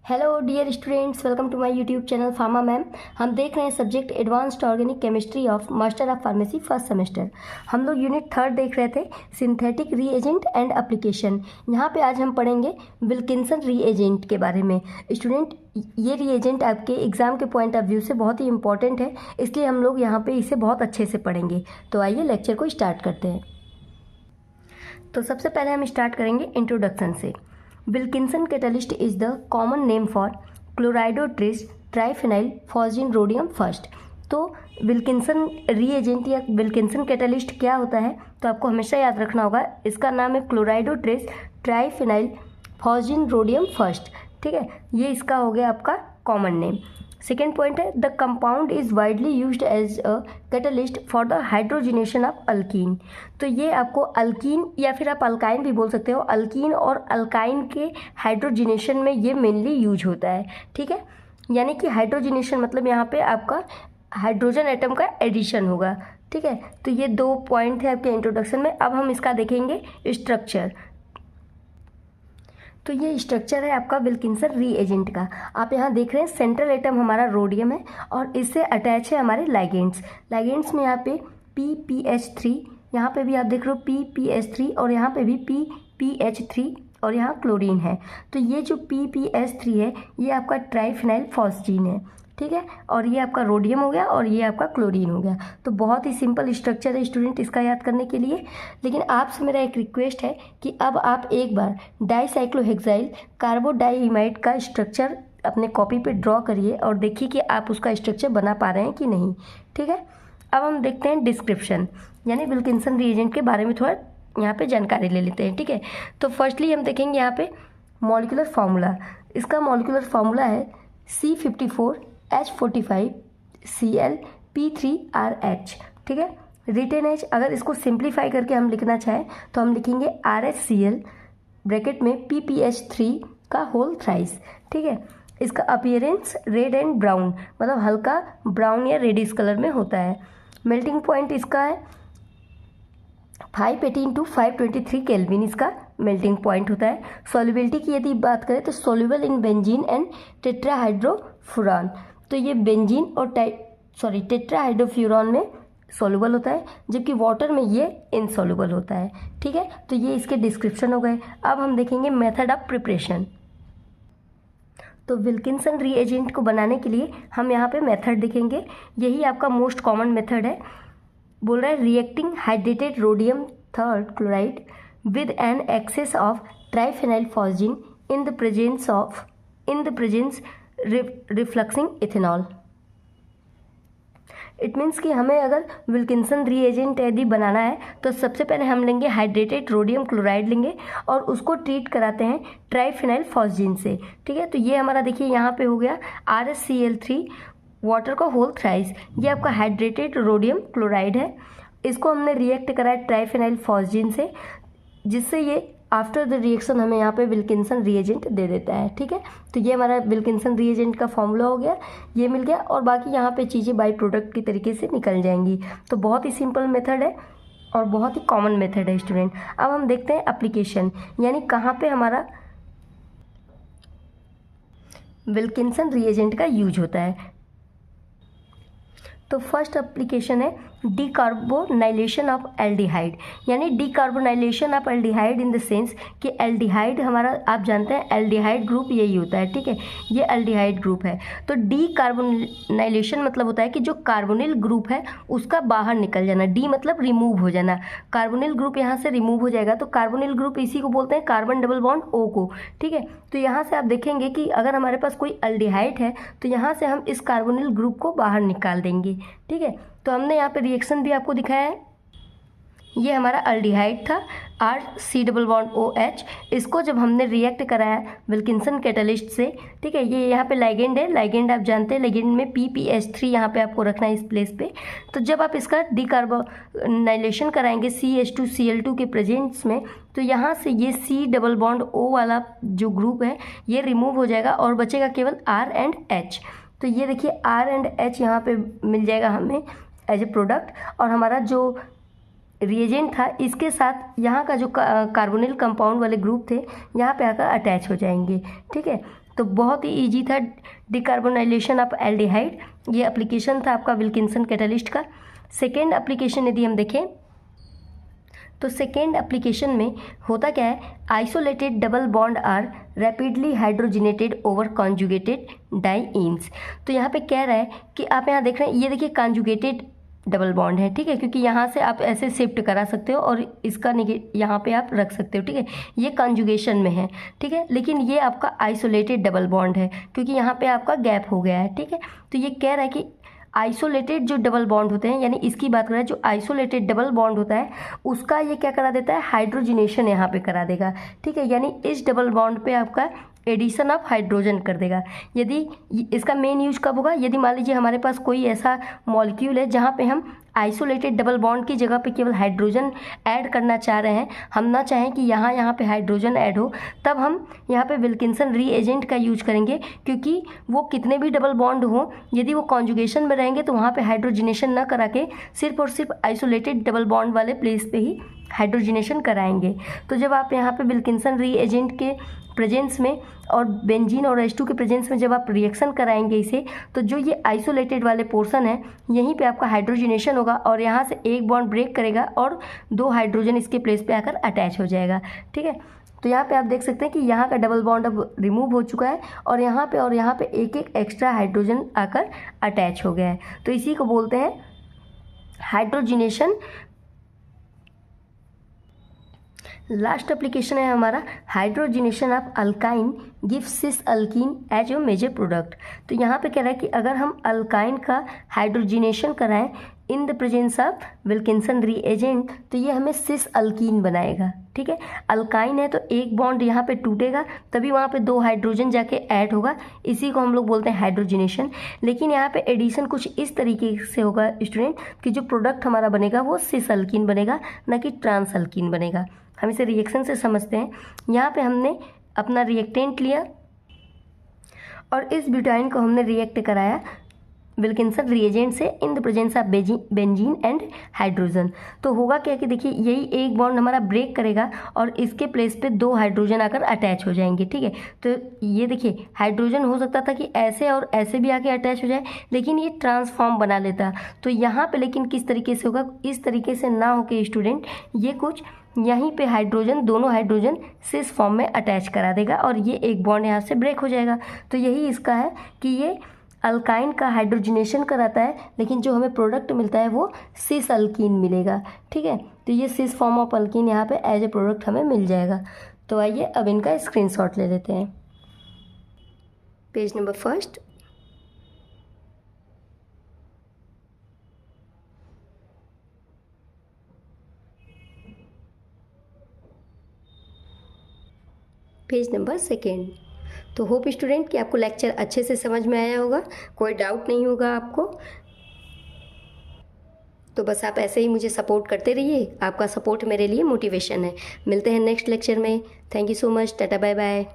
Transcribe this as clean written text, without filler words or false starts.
Hello dear students, welcome to my YouTube channel Pharma Mam. हम देख रहे हैं subject advanced organic chemistry of master of pharmacy first semester. हम लोग unit 3 देख रहे थे, सिंथेटिक रीएजेंट एंड एप्लीकेशन। यहाँ पे आज हम पढ़ेंगे विल्किंसन रीएजेंट के बारे में। स्टूडेंट, ये रीएजेंट आपके एग्जाम के पॉइंट ऑफ व्यू से बहुत ही इंपॉर्टेंट है, इसलिए हम लोग यहाँ पे इसे बहुत अच्छे से पढ़ेंगे। तो आइए लेक्चर को स्टार्ट करते हैं। तो सबसे पहले हम स्टार्ट करेंगे इंट्रोडक्शन से। Wilkinson catalyst is the common name for chloridotris triphenyl phosphine rhodium first. तो विल्किंसन रीएजेंट या विल्किंसन कैटलिस्ट क्या होता है, तो आपको हमेशा याद रखना होगा, इसका नाम है chloridotris triphenyl phosphine rhodium first. ठीक है, ये इसका हो गया आपका कॉमन नेम। सेकेंड पॉइंट है, the compound is widely used as a catalyst for the hydrogenation of alkene. तो ये आपको अल्कीन या फिर आप अल्काइन भी बोल सकते हो, अल्कीन और अल्काइन के हाइड्रोजिनेशन में ये मेनली यूज होता है। ठीक है, यानी कि हाइड्रोजिनेशन मतलब यहाँ पे आपका हाइड्रोजन एटम का एडिशन होगा। ठीक है, तो ये 2 पॉइंट है आपके इंट्रोडक्शन में। अब हम इसका देखेंगे स्ट्रक्चर। तो ये स्ट्रक्चर है आपका विल्किंसन रीएजेंट का। आप यहाँ देख रहे हैं सेंट्रल एटम हमारा रोडियम है और इससे अटैच है हमारे लाइगेंड्स। लाइगेंड्स में यहाँ पे PPH3, यहाँ पे भी आप देख रहे हो PPH3 और यहाँ पे भी PPH3 और यहाँ क्लोरीन है। तो ये जो PPH3 है ये आपका ट्राइफेनाइल फॉस्जीन है। ठीक है, और ये आपका रोडियम हो गया और ये आपका क्लोरीन हो गया। तो बहुत ही सिंपल स्ट्रक्चर है स्टूडेंट इसका याद करने के लिए। लेकिन आपसे मेरा एक रिक्वेस्ट है कि अब आप एक बार डाइसाइक्लोहेक्साइल कार्बोडाइइमाइड का स्ट्रक्चर अपने कॉपी पे ड्रॉ करिए और देखिए कि आप उसका स्ट्रक्चर बना पा रहे हैं कि नहीं। ठीक है, अब हम देखते हैं डिस्क्रिप्शन, यानी विल्किंसन रीएजेंट के बारे में थोड़ा यहाँ पे जानकारी ले लेते हैं। ठीक है, तो फर्स्टली हम देखेंगे यहाँ पे मॉलिक्यूलर फार्मूला। इसका मॉलिक्यूलर फार्मूला है C54H45Cl P3RH। ठीक है, रिटेन एच, अगर इसको सिंप्लीफाई करके हम लिखना चाहें तो हम लिखेंगे RHCl ब्रैकेट में PPH3 का होल थ्राइस। ठीक है, इसका अपीयरेंस रेड एंड ब्राउन, मतलब हल्का ब्राउन या रेडिश कलर में होता है। मेल्टिंग पॉइंट इसका है 518 to 523 केल्विन, इसका मेल्टिंग पॉइंट होता है। सॉल्युबिलिटी की यदि बात करें तो सॉल्युबल इन बेंजीन एंड टेट्राहाइड्रोफ्यूरान। तो ये बेंजीन और टेट्राहाइड्रोफ्यूरान में सॉल्युबल होता है, जबकि वाटर में ये इनसॉल्युबल होता है। ठीक है, तो ये इसके डिस्क्रिप्शन हो गए। अब हम देखेंगे मेथड ऑफ प्रिपरेशन। तो विल्किंसन रीएजेंट को बनाने के लिए हम यहाँ पे मेथड देखेंगे। यही आपका मोस्ट कॉमन मेथड है। बोल रहा है reacting hydrated rhodium third chloride with an excess of triphenyl phosgene in the presence refluxing ethanol। It means कि हमें अगर विल्किंसन रीएजेंट यदि बनाना है तो सबसे पहले हम लेंगे हाइड्रेटेड रोडियम क्लोराइड लेंगे और उसको ट्रीट कराते हैं ट्राइफेनाइल फॉस्जीन से। ठीक है, तो ये हमारा देखिए यहाँ पे हो गया RHCl3 वाटर का होल थ्राइस। ये आपका हाइड्रेटेड रोडियम क्लोराइड है। इसको हमने रिएक्ट कराया ट्राइफेनाइल फॉस्जीन से, जिससे ये आफ्टर द रिएक्शन हमें यहाँ पे विल्किंसन रीएजेंट दे देता है। ठीक है, तो ये हमारा विल्किंसन रीएजेंट का फॉर्मूला हो गया, ये मिल गया, और बाकी यहाँ पे चीज़ें बाई प्रोडक्ट की तरीके से निकल जाएंगी। तो बहुत ही सिंपल मेथड है और बहुत ही कॉमन मेथड है स्टूडेंट। अब हम देखते हैं एप्लीकेशन, यानी कहाँ पे हमारा विल्किंसन रीएजेंट का यूज होता है। तो फर्स्ट एप्लीकेशन है डीकार्बोनाइलेशन ऑफ एल्डिहाइड, यानी decarbonylation of aldehyde in the sense कि एल्डिहाइड हमारा, आप जानते हैं एल्डिहाइड ग्रुप यही होता है। ठीक है, ये एल्डिहाइड ग्रुप है। तो डीकार्बोनाइलेशन मतलब होता है कि जो कार्बोनिल ग्रुप है उसका बाहर निकल जाना। डी मतलब रिमूव हो जाना। कार्बोनिल ग्रुप यहाँ से रिमूव हो जाएगा, तो कार्बोनिल ग्रुप इसी को बोलते हैं कार्बन डबल बॉन्ड O को। ठीक है, तो यहाँ से आप देखेंगे कि अगर हमारे पास कोई एल्डिहाइड है तो यहाँ से हम इस कार्बोनिल ग्रुप को बाहर निकाल देंगे। ठीक है, तो हमने यहाँ पे रिएक्शन भी आपको दिखाया है। ये हमारा एल्डिहाइड था RC≡OH। इसको जब हमने रिएक्ट कराया विल्किंसन कैटलिस्ट से, ठीक है, ये यहाँ पे लाइगेंड है। लाइगेंड आप जानते हैं, लाइगेंड में PPH3 यहाँ पे आपको रखना है इस प्लेस पे। तो जब आप इसका डीकार्बोनाइलेशन कराएंगे CH2Cl2 के प्रेजेंस में, तो यहाँ से ये C≡O वाला जो ग्रुप है ये रिमूव हो जाएगा और बचेगा केवल R एंड H। तो ये देखिए R एंड H यहाँ पे मिल जाएगा हमें एज ए प्रोडक्ट, और हमारा जो रिएजेंट था इसके साथ यहाँ का जो कार्बोनिल कंपाउंड वाले ग्रुप थे यहाँ पे आकर अटैच हो जाएंगे। ठीक है, तो बहुत ही ईजी था डिकार्बोनाइलेशन ऑफ एल्डिहाइड, ये एप्लीकेशन था आपका विल्किंसन कैटालिस्ट का। सेकेंड एप्लीकेशन यदि हम देखें तो सेकेंड एप्लीकेशन में होता क्या है, isolated double bond are rapidly hydrogenated over conjugated dienes. तो यहाँ पे कह रहा है कि आप यहाँ देख रहे हैं, ये देखिए कॉन्जुगेटेड डबल बॉन्ड है, ठीक है, क्योंकि यहाँ से आप ऐसे शिफ्ट करा सकते हो और इसका यहाँ पे आप रख सकते हो, ठीक है, ये कॉन्जुगेशन में है, ठीक है, लेकिन ये आपका आइसोलेटेड डबल बॉन्ड है क्योंकि यहाँ पे आपका गैप हो गया है, ठीक है। तो ये कह रहा है कि आइसोलेटेड जो डबल बॉन्ड होते हैं, यानी इसकी बात करें, जो आइसोलेटेड डबल बॉन्ड होता है उसका ये क्या करा देता है, हाइड्रोजिनेशन यहाँ पे करा देगा, ठीक है, यानी इस डबल बॉन्ड पे आपका एडिशन ऑफ हाइड्रोजन कर देगा। यदि इसका मेन यूज कब होगा, यदि मान लीजिए हमारे पास कोई ऐसा मॉलिक्यूल है जहाँ पे हम आइसोलेटेड डबल बॉन्ड की जगह पे केवल हाइड्रोजन ऐड करना चाह रहे हैं, हम ना चाहें कि यहाँ पे हाइड्रोजन ऐड हो, तब हम यहाँ पे विल्किंसन रीएजेंट का यूज करेंगे, क्योंकि वो कितने भी डबल बॉन्ड हो, यदि वो कॉन्जुगेशन में रहेंगे तो वहाँ पे हाइड्रोजिनेशन ना करा के सिर्फ और सिर्फ आइसोलेटेड डबल बॉन्ड वाले प्लेस पे ही हाइड्रोजिनेशन कराएंगे। तो जब आप यहाँ पे विल्किंसन रीएजेंट के प्रेजेंस में और बेंजीन और H2 के प्रेजेंस में जब आप रिएक्शन कराएंगे इसे, तो जो ये आइसोलेटेड वाले पोर्शन है यहीं पे आपका हाइड्रोजिनेशन होगा और यहाँ से एक बॉन्ड ब्रेक करेगा और 2 हाइड्रोजन इसके प्लेस पे आकर अटैच हो जाएगा, ठीक है। तो यहाँ पे आप देख सकते हैं कि यहाँ का डबल बॉन्ड अब रिमूव हो चुका है और यहाँ पे एक एक एक्स्ट्रा हाइड्रोजन आकर अटैच हो गया है। तो इसी को बोलते हैं हाइड्रोजिनेशन। लास्ट एप्लीकेशन है हमारा hydrogenation of alkyne give cis alkene as a major product. तो यहाँ पे कह रहा है कि अगर हम अल्काइन का हाइड्रोजिनेशन कराएं in the presence of Wilkinson reagent तो ये हमें सिस अल्कीन बनाएगा, ठीक है। अल्काइन है तो एक बॉन्ड यहाँ पे टूटेगा तभी वहाँ पे 2 हाइड्रोजन जाके ऐड होगा, इसी को हम लोग बोलते हैं हाइड्रोजिनेशन। लेकिन यहाँ पे एडिशन कुछ इस तरीके से होगा स्टूडेंट कि जो प्रोडक्ट हमारा बनेगा वो सिस अल्कीन बनेगा, ना कि ट्रांस अल्कीन बनेगा। हम इसे रिएक्शन से समझते हैं। यहाँ पे हमने अपना रिएक्टेंट लिया और इस ब्यूटाइन को हमने रिएक्ट कराया विल्किंसन रिएजेंट से in the presence of benzene and hydrogen. तो होगा क्या कि देखिए यही एक बॉन्ड हमारा ब्रेक करेगा और इसके प्लेस पे 2 हाइड्रोजन आकर अटैच हो जाएंगे, ठीक है। तो ये देखिए हाइड्रोजन हो सकता था कि ऐसे और ऐसे भी आके अटैच हो जाए, लेकिन ये ट्रांसफॉर्म बना लेता। तो यहाँ पे लेकिन किस तरीके से होगा, इस तरीके से ना हो के स्टूडेंट ये कुछ यहीं पे हाइड्रोजन, दोनों हाइड्रोजन सिस फॉर्म में अटैच करा देगा और ये एक बॉन्ड यहाँ से ब्रेक हो जाएगा। तो यही इसका है कि ये अल्काइन का हाइड्रोजिनेशन कराता है, लेकिन जो हमें प्रोडक्ट मिलता है वो सिस अल्कीन मिलेगा, ठीक है। तो ये सिस फॉर्म ऑफ अल्कीन यहाँ पे एज ए प्रोडक्ट हमें मिल जाएगा। तो आइए अब इनका स्क्रीनशॉट ले लेते हैं। Page number 1 page number 2। तो होप स्टूडेंट कि आपको लेक्चर अच्छे से समझ में आया होगा, कोई डाउट नहीं होगा आपको। तो बस आप ऐसे ही मुझे सपोर्ट करते रहिए, आपका सपोर्ट मेरे लिए मोटिवेशन है। मिलते हैं नेक्स्ट लेक्चर में। Thank you so much, tata bye bye.